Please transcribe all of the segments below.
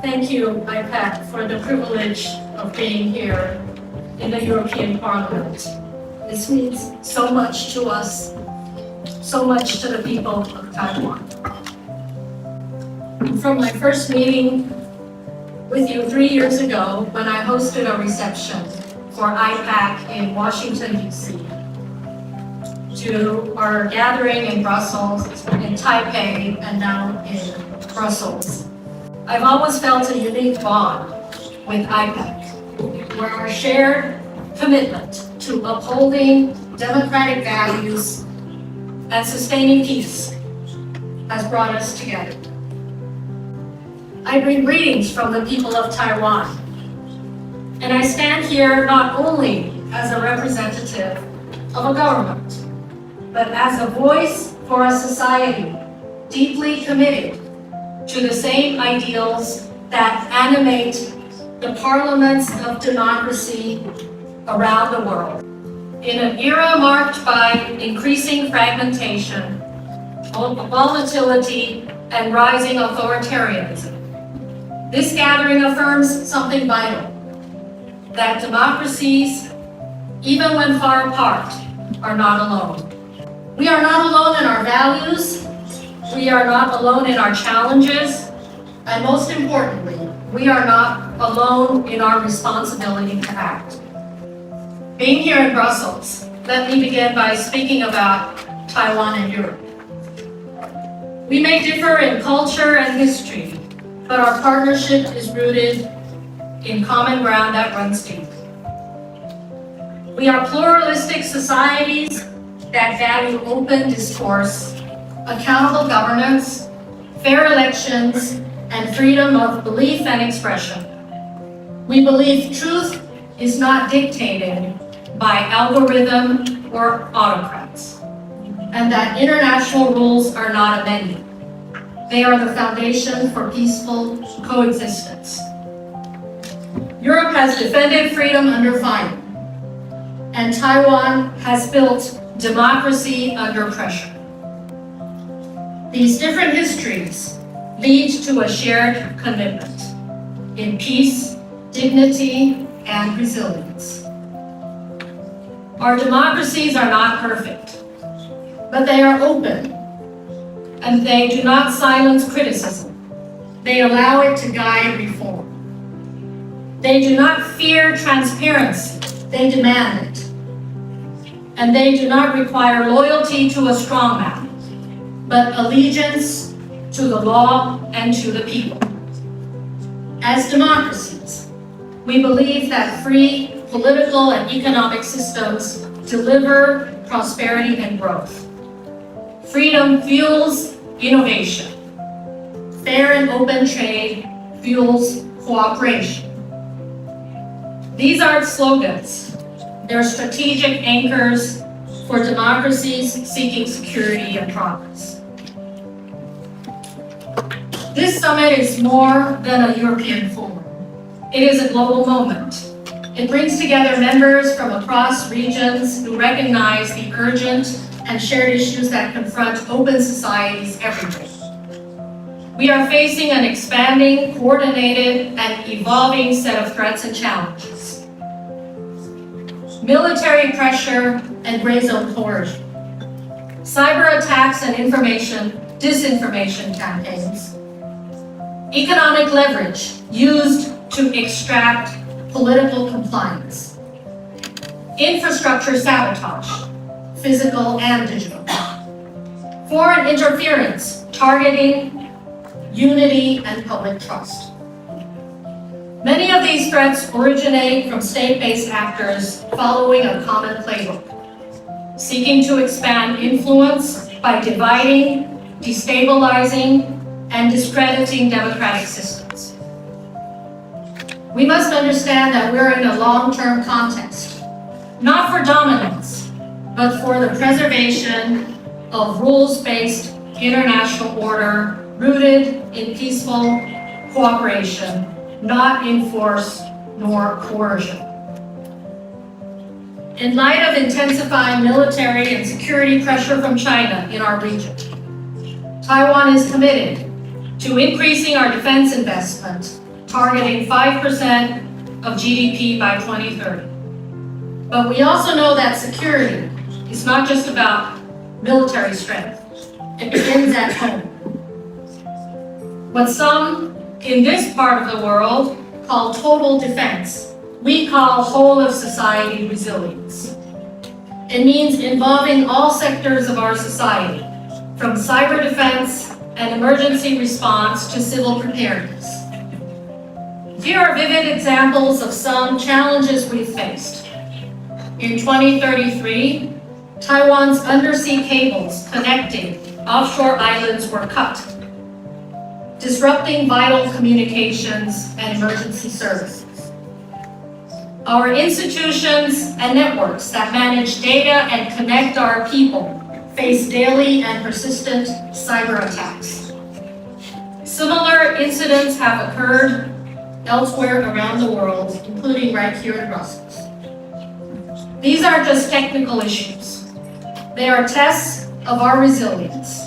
Thank you, Ipac, for the privilege of being here in the European Parliament. This means so much to us, so much to the people of Taiwan. From my first meeting with you 3 years ago, when I hosted a reception for Ipac in Washington, D.C., to our gathering in Brussels, in Taipei, and now in Brussels. I've always felt a unique bond with Ipac, where our shared commitment to upholding democratic values and sustaining peace has brought us together. I bring greetings from the people of Taiwan, and I stand here not only as a representative of a government, but as a voice for a society deeply committed to the same ideals that animate the parliaments of democracy around the world. In an era marked by increasing fragmentation, volatility, and rising authoritarianism, this gathering affirms something vital, that democracies, even when far apart, are not alone. We are not alone in our values, we are not alone in our challenges, and most importantly, we are not alone in our responsibility to act. Being here in Brussels, let me begin by speaking about Taiwan and Europe. We may differ in culture and history, but our partnership is rooted in common ground that runs deep. We are pluralistic societies that value open discourse, accountable governance, fair elections, and freedom of belief and expression. We believe truth is not dictated by algorithm or autocrats, and that international rules are not amended. They are the foundation for peaceful coexistence. Europe has defended freedom under fire, and Taiwan has built democracy under pressure. These different histories lead to a shared commitment in peace, dignity, and resilience. Our democracies are not perfect, but they are open, and they do not silence criticism. They allow it to guide reform. They do not fear transparency, they demand it. And they do not require loyalty to a strongman, but allegiance to the law and to the people. As democracies, we believe that free political and economic systems deliver prosperity and growth. Freedom fuels innovation. Fair and open trade fuels cooperation. These aren't slogans. They're strategic anchors for democracies seeking security and progress. This summit is more than a European forum. It is a global moment. It brings together members from across regions who recognize the urgent and shared issues that confront open societies everywhere. We are facing an expanding, coordinated, and evolving set of threats and challenges. Military pressure and gray zone coercion, cyber attacks and disinformation campaigns, economic leverage used to extract political compliance, infrastructure sabotage, physical and digital, foreign interference targeting unity and public trust. Many of these threats originate from state-based actors following a common playbook, seeking to expand influence by dividing, destabilizing, and discrediting democratic systems. We must understand that we're in a long-term context, not for dominance, but for the preservation of rules-based international order rooted in peaceful cooperation, not in force nor coercion. In light of intensifying military and security pressure from China in our region, Taiwan is committed to increasing our defense investment targeting 5% of GDP by 2030. But we also know that security is not just about military strength. It begins at home. What some in this part of the world call total defense, we call whole of society resilience. It means involving all sectors of our society, from cyber defense and emergency response to civil preparedness. Here are vivid examples of some challenges we've faced. In 2033, Taiwan's undersea cables connecting offshore islands were cut, disrupting vital communications and emergency services. Our institutions and networks that manage data and connect our people face daily and persistent cyber attacks. Similar incidents have occurred elsewhere around the world, including right here in Brussels. These aren't just technical issues. They are tests of our resilience,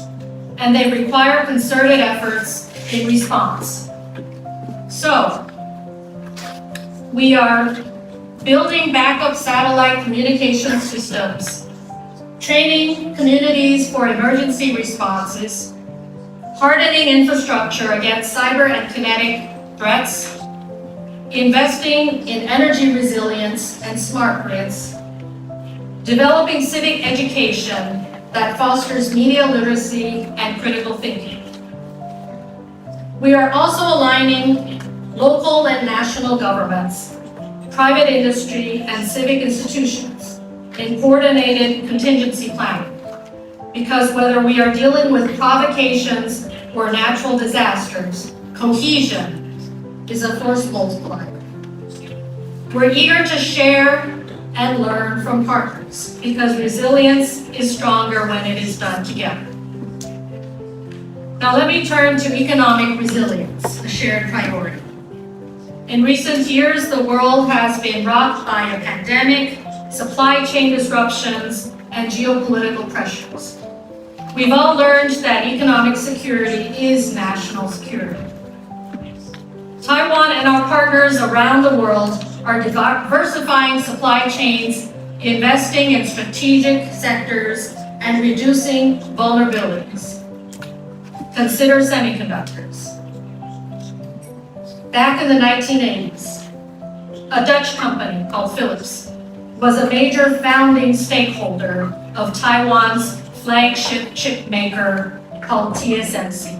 and they require concerted efforts in response. So, we are building backup satellite communication systems, training communities for emergency responses, hardening infrastructure against cyber and kinetic threats, investing in energy resilience and smart grids, developing civic education that fosters media literacy and critical thinking. We are also aligning local and national governments, private industry, and civic institutions in coordinated contingency planning. Because whether we are dealing with provocations or natural disasters, cohesion is a force multiplier. We're eager to share and learn from partners because resilience is stronger when it is done together. Now let me turn to economic resilience, a shared priority. In recent years, the world has been rocked by a pandemic, supply chain disruptions, and geopolitical pressures. We've all learned that economic security is national security. Taiwan and our partners around the world are diversifying supply chains, investing in strategic sectors, and reducing vulnerabilities. Consider semiconductors. Back in the 1980s, a Dutch company called Philips was a major founding stakeholder of Taiwan's flagship chip maker called TSMC.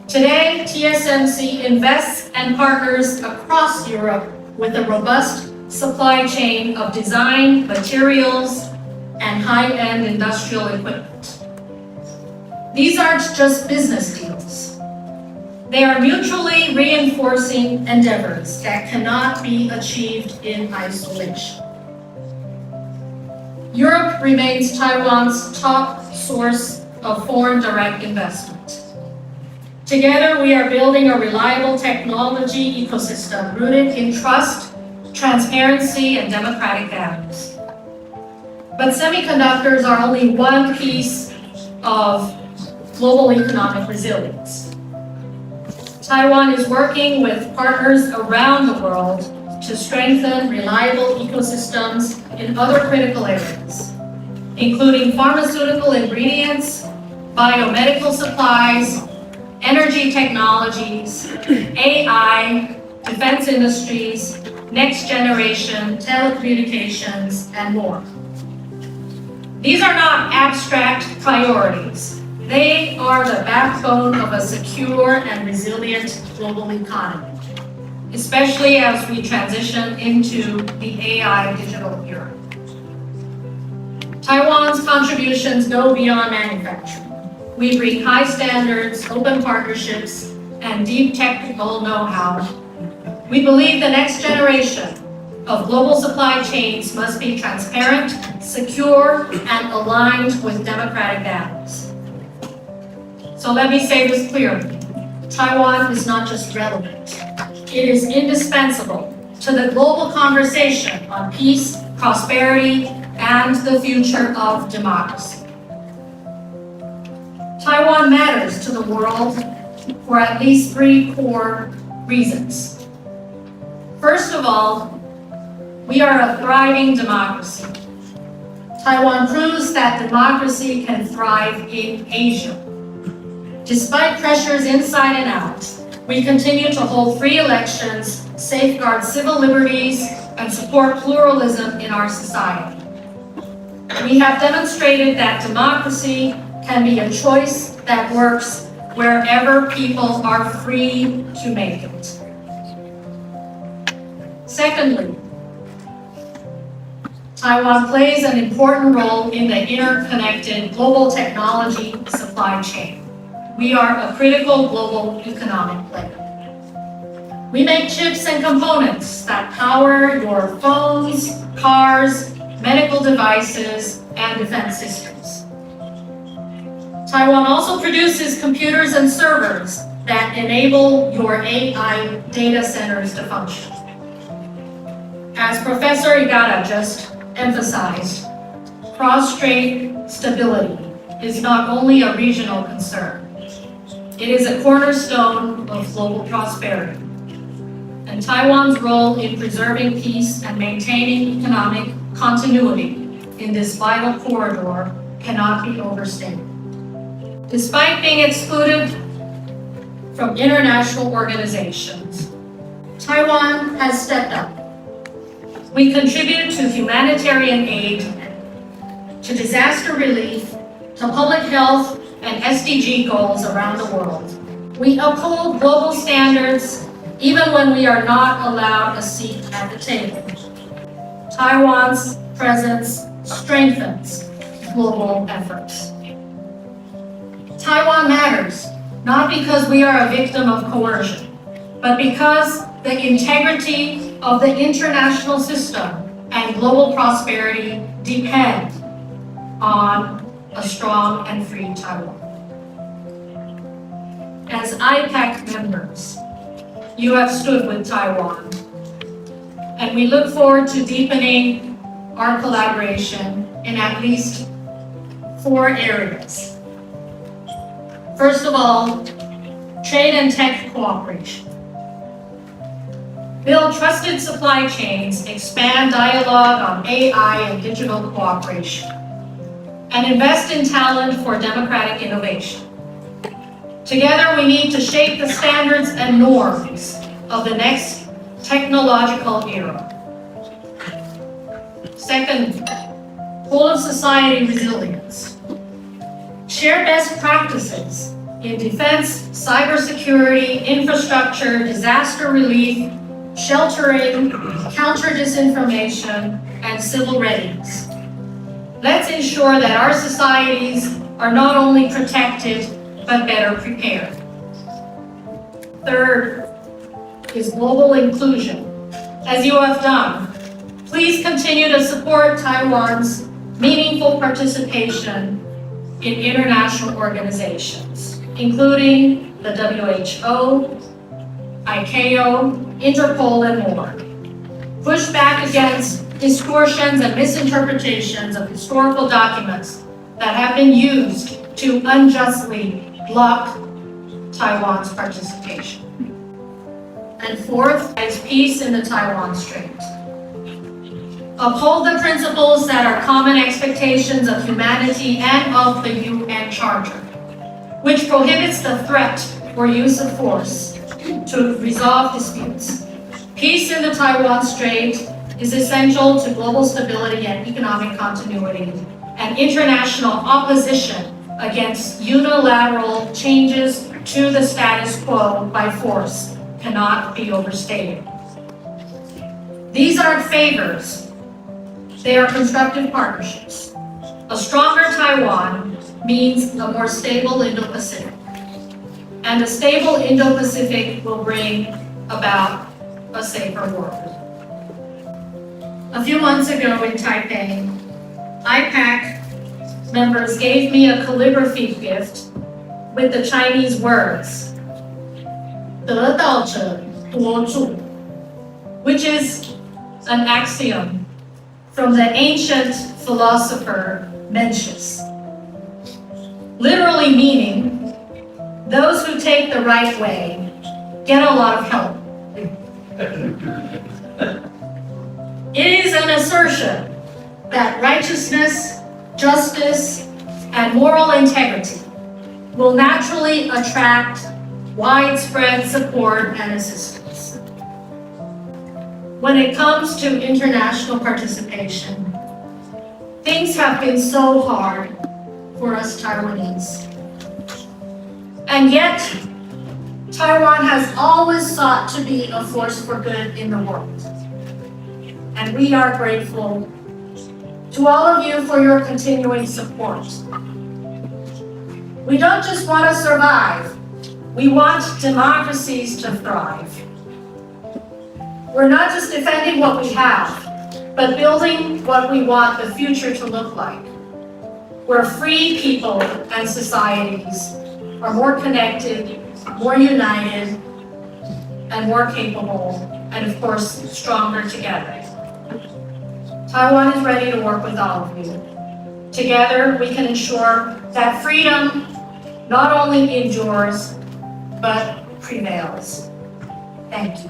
Today, TSMC invests and partners across Europe with a robust supply chain of design, materials, and high-end industrial equipment. These aren't just business deals. They are mutually reinforcing endeavors that cannot be achieved in isolation. Europe remains Taiwan's top source of foreign direct investment. Together, we are building a reliable technology ecosystem rooted in trust, transparency, and democratic values. But semiconductors are only one piece of global economic resilience. Taiwan is working with partners around the world to strengthen reliable ecosystems in other critical areas, including pharmaceutical ingredients, biomedical supplies, energy technologies, AI, defense industries, next generation telecommunications, and more. These are not abstract priorities. They are the backbone of a secure and resilient global economy, especially as we transition into the AI digital era. Taiwan's contributions go beyond manufacturing. We bring high standards, open partnerships, and deep technical know-how. We believe the next generation of global supply chains must be transparent, secure, and aligned with democratic values. So let me say this clearly. Taiwan is not just relevant. It is indispensable to the global conversation on peace, prosperity, and the future of democracy. Taiwan matters to the world for at least three core reasons. First of all, we are a thriving democracy. Taiwan proves that democracy can thrive in Asia. Despite pressures inside and out, we continue to hold free elections, safeguard civil liberties, and support pluralism in our society. We have demonstrated that democracy can be a choice that works wherever people are free to make it. Secondly, Taiwan plays an important role in the interconnected global technology supply chain. We are a critical global economic player. We make chips and components that power your phones, cars, medical devices, and defense systems. Taiwan also produces computers and servers that enable your AI data centers to function. As Professor Igata just emphasized, cross-strait stability is not only a regional concern, it is a cornerstone of global prosperity. And Taiwan's role in preserving peace and maintaining economic continuity in this vital corridor cannot be overstated. Despite being excluded from international organizations, Taiwan has stepped up. We contribute to humanitarian aid, to disaster relief, to public health and SDG goals around the world. We uphold global standards even when we are not allowed a seat at the table. Taiwan's presence strengthens global efforts. Taiwan matters, not because we are a victim of coercion, but because the integrity of the international system and global prosperity depend on a strong and free Taiwan. As Ipac members, you have stood with Taiwan, and we look forward to deepening our collaboration in at least 4 areas. First of all, trade and tech cooperation. Build trusted supply chains, expand dialogue on AI and digital cooperation, and invest in talent for democratic innovation. Together, we need to shape the standards and norms of the next technological era. Second, whole of society resilience. Share best practices in defense, cybersecurity, infrastructure, disaster relief, sheltering, counter disinformation, and civil readiness. Let's ensure that our societies are not only protected, but better prepared. Third is global inclusion. As you have done, please continue to support Taiwan's meaningful participation in international organizations, including the WHO, ICAO, Interpol, and more. Push back against distortions and misinterpretations of historical documents that have been used to unjustly block Taiwan's participation. And fourth is peace in the Taiwan Strait. Uphold the principles that are common expectations of humanity and of the UN Charter, which prohibits the threat or use of force to resolve disputes. Peace in the Taiwan Strait is essential to global stability and economic continuity, and international opposition against unilateral changes to the status quo by force cannot be overstated. These aren't favors, they are constructive partnerships. A stronger Taiwan means a more stable Indo-Pacific. And a stable Indo-Pacific will bring about a safer world. A few months ago in Taipei, Ipac members gave me a calligraphy gift with the Chinese words, 得道者多助, which is an axiom from the ancient philosopher Mencius, literally meaning those who take the right way get a lot of help. It is an assertion that righteousness, justice, and moral integrity will naturally attract widespread support and assistance. When it comes to international participation, things have been so hard for us Taiwanese. And yet, Taiwan has always sought to be a force for good in the world. And we are grateful to all of you for your continuing support. We don't just want to survive, we want democracies to thrive. We're not just defending what we have, but building what we want the future to look like, where free people and societies are more connected, more united, and more capable, and of course, stronger together. Taiwan is ready to work with all of you. Together, we can ensure that freedom not only endures, but prevails. Thank you.